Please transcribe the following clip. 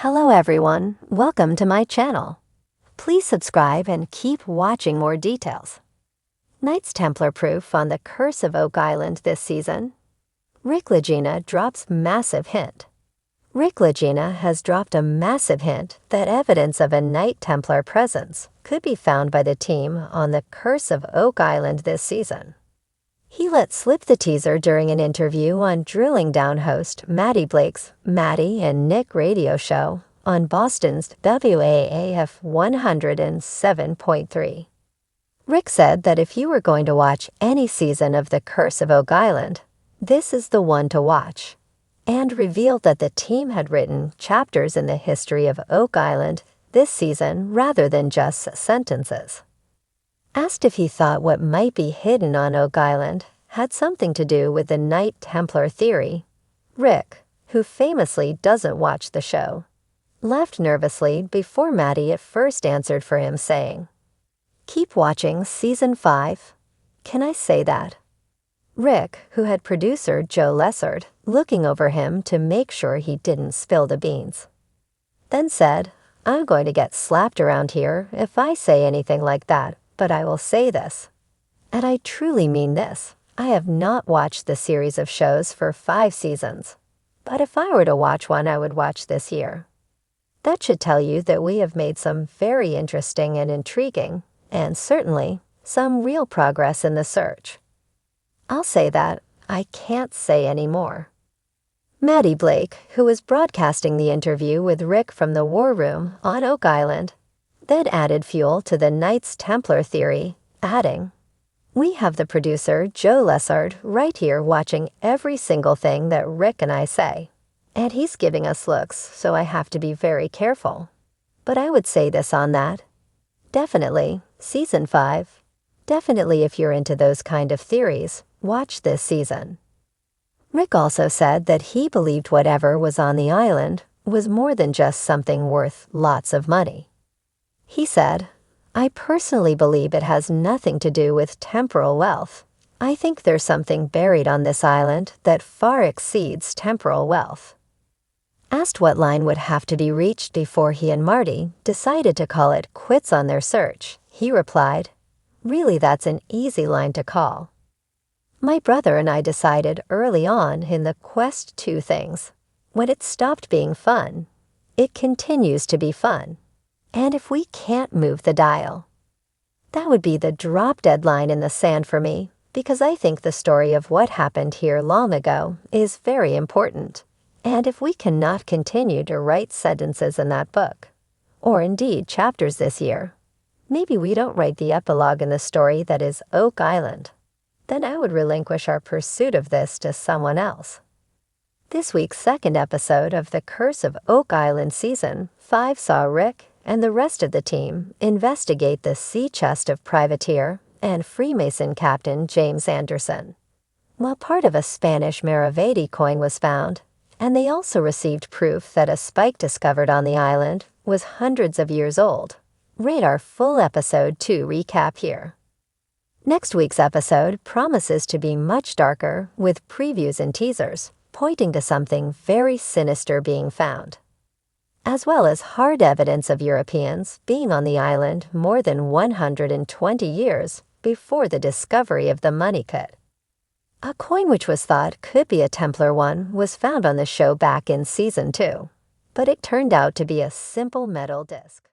Hello everyone, welcome to my channel. Please subscribe and keep watching more details. Knights Templar proof on the Curse of Oak Island this season. Lagina drops massive hint. Lagina has dropped a massive hint that evidence of a Knight Templar presence could be found by the team on the Curse of Oak Island this season. He let slip the teaser during an interview on Drilling Down host Maddie Blake's Maddie and Nick radio show on Boston's WAAF 107.3. Rick said that if you were going to watch any season of The Curse of Oak Island, this is the one to watch, and revealed that the team had written chapters in the history of Oak Island this season rather than just sentences. Asked if he thought what might be hidden on Oak Island had something to do with the Knight Templar theory, Rick, who famously doesn't watch the show, left nervously before Maddie at first answered for him, saying, "Keep watching Season 5. Can I say that?" Rick, who had producer Joe Lessard looking over him to make sure he didn't spill the beans, then said, "I'm going to get slapped around here if I say anything like that. But I will say this, and I truly mean this. I have not watched the series of shows for 5 seasons, but if I were to watch one, I would watch this year." That should tell you that we have made some very interesting and intriguing, and certainly some real progress in the search. I'll say that. I can't say any more. Maddie Blake, who was broadcasting the interview with Rick from the War Room on Oak Island, then added fuel to the Knights Templar theory, adding, "We have the producer, Joe Lessard, right here watching every single thing that Rick and I say, and he's giving us looks, so I have to be very careful. But I would say this on that. Definitely, Season 5. Definitely if you're into those kind of theories, watch this season." Rick also said that he believed whatever was on the island was more than just something worth lots of money. He said, "I personally believe it has nothing to do with temporal wealth. I think there's something buried on this island that far exceeds temporal wealth." Asked what line would have to be reached before he and Marty decided to call it quits on their search, he replied, "Really, that's an easy line to call. My brother and I decided early on in the quest to things, when it stopped being fun, it continues to be fun. And if we can't move the dial, that would be the drop-dead line in the sand for me, because I think the story of what happened here long ago is very important. And if we cannot continue to write sentences in that book, or indeed chapters this year, maybe we don't write the epilogue in the story that is Oak Island, then I would relinquish our pursuit of this to someone else." This week's second episode of The Curse of Oak Island Season 5 saw Rick and the rest of the team investigate the sea chest of privateer and Freemason Captain James Anderson, while part of a Spanish Maravedi coin was found, and they also received proof that a spike discovered on the island was hundreds of years old. Read our full episode 2 recap here. Next week's episode promises to be much darker, with previews and teasers pointing to something very sinister being found, as well as hard evidence of Europeans being on the island more than 120 years before the discovery of the money kit. A coin which was thought could be a Templar one was found on the show back in Season 2, but it turned out to be a simple metal disc.